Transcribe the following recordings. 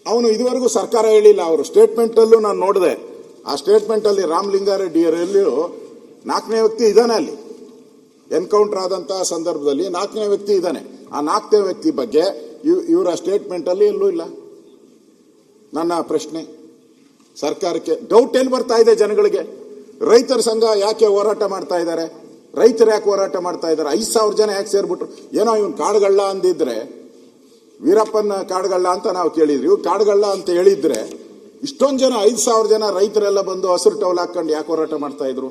ಅವನು ಇದುವರೆಗೂ ಸರ್ಕಾರ ಹೇಳಿಲ್ಲ. ಅವರು ಸ್ಟೇಟ್ಮೆಂಟಲ್ಲೂ ನಾನು ನೋಡಿದೆ, ಆ ಸ್ಟೇಟ್ಮೆಂಟಲ್ಲಿ ರಾಮಲಿಂಗಾರೆಡ್ಡಿ ಅವರಲ್ಲಿ 4ನೇ ವ್ಯಕ್ತಿ ಇದ್ದಾನೆ. ಅಲ್ಲಿ ಎನ್ಕೌಂಟರ್ ಆದಂತಹ ಸಂದರ್ಭದಲ್ಲಿ 4ನೇ ವ್ಯಕ್ತಿ ಇದ್ದಾನೆ. ಆ 4ನೇ ವ್ಯಕ್ತಿ ಬಗ್ಗೆ ಇವರ ಸ್ಟೇಟ್ಮೆಂಟಲ್ಲಿ ಎಲ್ಲೂ ಇಲ್ಲ. ನನ್ನ ಪ್ರಶ್ನೆ ಸರ್ಕಾರಕ್ಕೆ, ಡೌಟ್ ಎಲ್ಲಿ ಬರ್ತಾ ಇದೆ ಜನಗಳಿಗೆ? ರೈತರ ಸಂಘ ಯಾಕೆ ಹೋರಾಟ ಮಾಡ್ತಾ ಇದ್ದಾರೆ? ರೈತರು ಯಾಕೆ ಹೋರಾಟ ಮಾಡ್ತಾ ಇದ್ದಾರೆ? 5,000 ಜನ ಯಾಕೆ ಸೇರ್ಬಿಟ್ರು? ಏನೋ ಇವನ್ ಕಾಡುಗಳ್ಳ ಅಂದಿದ್ರೆ, ವೀರಪ್ಪನ ಕಾಡುಗಳ್ಳ ಅಂತ ನಾವು ಕೇಳಿದ್ರಿ, ಇವ್ ಕಾಡುಗಳ್ಳ ಅಂತ ಹೇಳಿದ್ರೆ ಇಷ್ಟೊಂದು ಜನ 5,000 ಜನ ರೈತರೆಲ್ಲ ಬಂದು ಹಸಿರು ಟವಲ್ ಹಾಕೊಂಡು ಯಾಕೆ ಹೋರಾಟ ಮಾಡ್ತಾ ಇದ್ರು?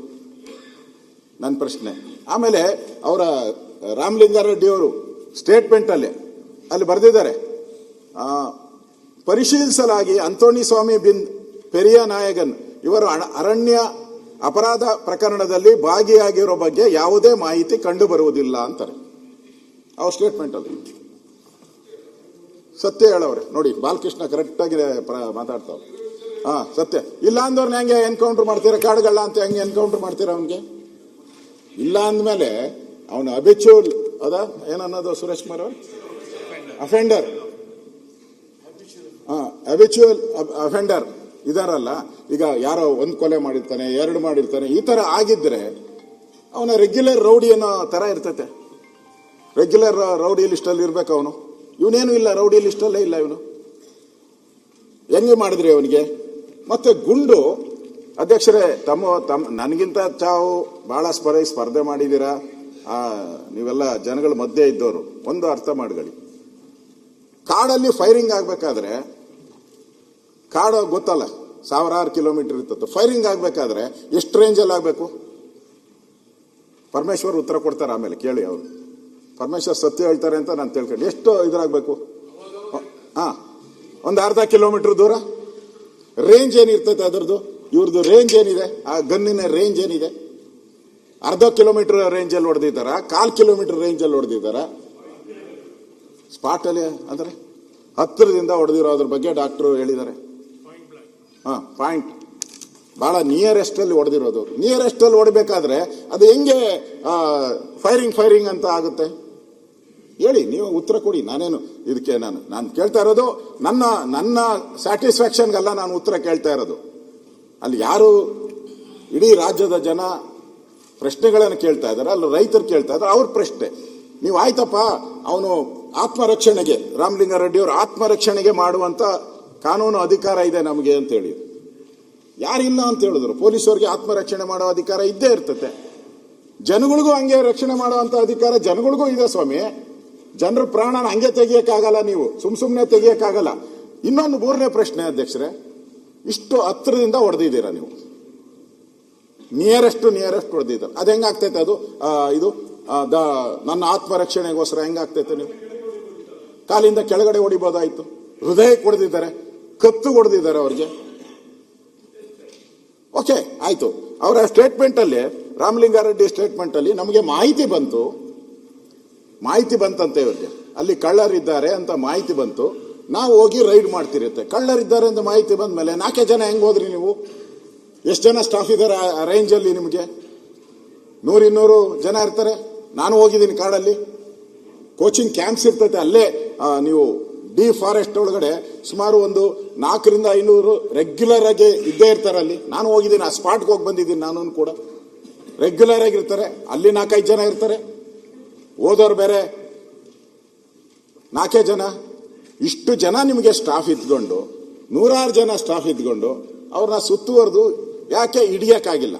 ನನ್ನ ಪ್ರಶ್ನೆ. ಆಮೇಲೆ ಅವರ ರಾಮಲಿಂಗಾರೆಡ್ಡಿ ಅವರು ಸ್ಟೇಟ್ಮೆಂಟ್ ಅಲ್ಲಿ ಬರೆದಿದ್ದಾರೆ, ಪರಿಶೀಲಿಸಲಾಗಿ ಅಂತೋಣಿ ಸ್ವಾಮಿ ಬಿನ್ ಪೆರಿಯ ನಾಯಗನ್ ಇವರು ಅರಣ್ಯ ಅಪರಾಧ ಪ್ರಕರಣದಲ್ಲಿ ಭಾಗಿಯಾಗಿರೋ ಬಗ್ಗೆ ಯಾವುದೇ ಮಾಹಿತಿ ಕಂಡು ಬರುವುದಿಲ್ಲ ಅಂತಾರೆ ಅವ್ರ ಸ್ಟೇಟ್ಮೆಂಟ್ ಅಲ್ಲಿ. ಸತ್ಯ ಹೇಳವ್ರೆ ನೋಡಿ, ಬಾಲಕೃಷ್ಣ ಕರೆಕ್ಟ್ ಆಗಿ ಮಾತಾಡ್ತಾವ್ರೆ. ಸತ್ಯ ಇಲ್ಲ ಅಂದವ್ರನ್ನ ಹೆಂಗೆ ಎನ್ಕೌಂಟರ್ ಮಾಡ್ತೀರಾ? ಕಾಡುಗಳ್ಳ ಅಂತ ಹೆಂಗೆ ಎನ್ಕೌಂಟರ್ ಮಾಡ್ತೀರಾ? ಅವನಿಗೆ ಇಲ್ಲ ಅಂದ್ಮೇಲೆ ಅವನು ಅಬಿಚುವಲ್ ಏನನ್ನೋದು ಸುರೇಶ್ ಕುಮಾರ್ ಅವರು ಅಫೆಂಡರ್, ಅಬಿಚುವಲ್ ಅಫೆಂಡರ್ ಇದಾರಲ್ಲ. ಈಗ ಯಾರೋ 1 ಕೊಲೆ ಮಾಡಿರ್ತಾನೆ, 2 ಮಾಡಿರ್ತಾನೆ, ಈ ತರ ಆಗಿದ್ರೆ ಅವನ ರೆಗ್ಯುಲರ್ ರೌಡಿ ಅನ್ನೋ ತರ ಇರ್ತತೆ. ರೆಗ್ಯುಲರ್ ರೌಡಿ ಲಿಸ್ಟ್ ಅಲ್ಲಿ ಇರ್ಬೇಕು ಅವನು. ಇವನೇನು ಇಲ್ಲ, ರೌಡಿ ಲಿಸ್ಟ್ ಅಲ್ಲೇ ಇಲ್ಲ ಇವನು. ಹೆಂಗೆ ಮಾಡಿದ್ರಿ ಅವನಿಗೆ? ಮತ್ತೆ ಗುಂಡು ಅಧ್ಯಕ್ಷರೇ, ನನಗಿಂತ ತಾವು ಬಹಳ ಸ್ಪರ್ಧೆ ಮಾಡಿದ್ದೀರಾ, ನೀವೆಲ್ಲ ಜನಗಳ ಮಧ್ಯೆ ಇದ್ದವರು. ಒಂದು ಅರ್ಥ ಮಾಡ್ಕೊಳ್ಳಿ, ಕಾಡಲ್ಲಿ ಫೈರಿಂಗ್ ಆಗ್ಬೇಕಾದ್ರೆ, ಕಾಡು ಗೊತ್ತಲ್ಲ 1000 ಕಿಲೋಮೀಟರ್ ಇರ್ತದೆ, ಫೈರಿಂಗ್ ಆಗ್ಬೇಕಾದ್ರೆ ಎಷ್ಟು ರೇಂಜಲ್ಲಿ ಆಗ್ಬೇಕು? ಪರಮೇಶ್ವರ್ ಉತ್ತರ ಕೊಡ್ತಾರೆ, ಆಮೇಲೆ ಕೇಳಿ ಅವರು. ಪರಮೇಶ್ವರ್ ಸತ್ಯ ಹೇಳ್ತಾರೆ ಅಂತ ನಾನು ತಿಳ್ಕೊಂಡು, ಎಷ್ಟು ಇದ್ರಾಗಬೇಕು? ಒಂದು ಅರ್ಧ ಕಿಲೋಮೀಟರ್ ದೂರ ರೇಂಜ್ ಏನಿರ್ತೈತೆ ಅದರದ್ದು? ಇವ್ರದ್ದು ರೇಂಜ್ ಏನಿದೆ? ಆ ಗನ್ನಿನ ರೇಂಜ್ ಏನಿದೆ? ಅರ್ಧ ಕಿಲೋಮೀಟರ್ ರೇಂಜಲ್ಲಿ ಹೊಡೆದಿದ್ದಾರ, 1/4 ಕಿಲೋಮೀಟರ್ ರೇಂಜಲ್ಲಿ ಹೊಡೆದಿದ್ದಾರ? ಸ್ಪಾಟ್ ಅಲ್ಲಿ ಅಂದ್ರೆ ಹತ್ತಿರದಿಂದ ಹೊಡೆದಿರೋ ಬಗ್ಗೆ ಡಾಕ್ಟರ್ ಹೇಳಿದ್ದಾರೆ. ಪಾಯಿಂಟ್ ಬಹಳ ನಿಯರೆಸ್ಟ್ ಅಲ್ಲಿ ಹೊಡೆದಿರೋದು. ನಿಯರೆಸ್ಟ್ ಅಲ್ಲಿ ಹೊಡಿಬೇಕಾದ್ರೆ ಅದು ಹೆಂಗೆ ಫೈರಿಂಗ್ ಅಂತ ಆಗುತ್ತೆ? ಹೇಳಿ, ನೀವು ಉತ್ತರ ಕೊಡಿ. ನಾನೇನು ಇದಕ್ಕೆ ನಾನು ಕೇಳ್ತಾ ಇರೋದು ನನ್ನ ಸ್ಯಾಟಿಸ್ಫ್ಯಾಕ್ಷನ್ಗಲ್ಲ ನಾನು ಉತ್ತರ ಕೇಳ್ತಾ ಇರೋದು. ಅಲ್ಲಿ ಯಾರು ಇಡೀ ರಾಜ್ಯದ ಜನ ಪ್ರಶ್ನೆಗಳನ್ನು ಕೇಳ್ತಾ ಇದ್ದಾರೆ, ಅಲ್ಲಿ ರೈತರು ಕೇಳ್ತಾ ಇದ್ದಾರೆ, ಅವ್ರ ಪ್ರಶ್ನೆ. ನೀವು ಆಯ್ತಪ್ಪ, ಅವನು ಆತ್ಮರಕ್ಷಣೆಗೆ, ರಾಮಲಿಂಗಾರೆಡ್ಡಿ ಅವರು ಆತ್ಮರಕ್ಷಣೆಗೆ ಮಾಡುವಂತ ಕಾನೂನು ಅಧಿಕಾರ ಇದೆ ನಮಗೆ ಅಂತ ಹೇಳಿ, ಯಾರಿಲ್ಲ ಅಂತ ಹೇಳಿದ್ರು. ಪೊಲೀಸರಿಗೆ ಆತ್ಮರಕ್ಷಣೆ ಮಾಡೋ ಅಧಿಕಾರ ಇದ್ದೇ ಇರ್ತತೆ, ಜನಗಳಿಗೂ ಹಂಗೆ ರಕ್ಷಣೆ ಮಾಡುವಂತ ಅಧಿಕಾರ ಜನಗಳಿಗೂ ಇದೆ ಸ್ವಾಮಿ. ಜನರ ಪ್ರಾಣನ ಹಂಗೆ ತೆಗಿಯಕ್ಕಾಗಲ್ಲ, ನೀವು ಸುಮ್ನೆ ತೆಗಿಯಕ್ಕಾಗಲ್ಲ. ಇನ್ನೊಂದು 3ನೇ ಪ್ರಶ್ನೆ ಅಧ್ಯಕ್ಷರೇ, ಇಷ್ಟು ಹತ್ತಿರದಿಂದ ಹೊಡೆದಿದ್ದೀರಾ ನೀವು, ನಿಯರೆಸ್ಟ್ ಹೊಡೆದಿದ್ದಾರೆ, ಅದು ಹೆಂಗಾಗ್ತೈತೆ? ಅದು ಇದು ನನ್ನ ಆತ್ಮರಕ್ಷಣೆಗೋಸ್ಕರ ಹೆಂಗಾಗ್ತೈತೆ? ನೀವು ಕಾಲಿಂದ ಕೆಳಗಡೆ ಹೊಡಿಬೋದಾಯ್ತು. ಹೃದಯಕ್ಕೆ ಹೊಡೆದಿದ್ದಾರೆ, ಕತ್ತು ಹೊಡೆದಿದ್ದಾರೆ ಅವ್ರಿಗೆ. ಓಕೆ, ಆಯ್ತು. ಅವರ ಸ್ಟೇಟ್ಮೆಂಟ್ ಅಲ್ಲಿ, ರಾಮಲಿಂಗಾರೆಡ್ಡಿ ಸ್ಟೇಟ್ಮೆಂಟ್ ಅಲ್ಲಿ ನಮಗೆ ಮಾಹಿತಿ ಬಂತಂತೆ ಇವ್ರಿಗೆ, ಅಲ್ಲಿ ಕಳ್ಳರಿದ್ದಾರೆ ಅಂತ ಮಾಹಿತಿ ಬಂತು. ನಾವು ಹೋಗಿ ರೈಡ್ ಮಾಡ್ತಿರುತ್ತೆ. ಕಳ್ಳರಿದ್ದಾರೆ ಅಂತ ಮಾಹಿತಿ ಬಂದ ಮೇಲೆ 4 ಜನ ಹೆಂಗ್ ಹೋದ್ರಿ ನೀವು? ಎಷ್ಟು ಜನ ಸ್ಟಾಫ್ ಇದ್ದಾರೆ ಆ ರೇಂಜ್ ಅಲ್ಲಿ? ನಿಮಗೆ 100-200 ಜನ ಇರ್ತಾರೆ. ನಾನು ಹೋಗಿದ್ದೀನಿ ಕಾಡಲ್ಲಿ, ಕೋಚಿಂಗ್ ಕ್ಯಾಂಪ್ಸ್ ಇರ್ತೈತೆ, ಅಲ್ಲೇ ನೀವು ಡಿ ಫಾರೆಸ್ಟ್ ಒಳಗಡೆ ಸುಮಾರು ಒಂದು 400-500 ರೆಗ್ಯುಲರ್ ಆಗಿ ಇದ್ದೇ ಇರ್ತಾರೆ ಅಲ್ಲಿ. ನಾನು ಹೋಗಿದ್ದೀನಿ, ಆ ಸ್ಪಾಟ್ಗೆ ಹೋಗಿ ಬಂದಿದ್ದೀನಿ. ನಾನು ಕೂಡ ರೆಗ್ಯುಲರ್ ಆಗಿರ್ತಾರೆ ಅಲ್ಲಿ. 4-5 ಜನ ಇರ್ತಾರೆ, ಓದೋರು ಬೇರೆ 4 ಜನ. ಇಷ್ಟು ಜನ ನಿಮಗೆ ಸ್ಟಾಫ್ ಇದ್ಕೊಂಡು, 100 ಜನ ಸ್ಟಾಫ್ ಇದ್ಕೊಂಡು ಅವ್ರನ್ನ ಸುತ್ತುವರೆದು ಯಾಕೆ ಹಿಡಿಯಕ್ಕಾಗಿಲ್ಲ?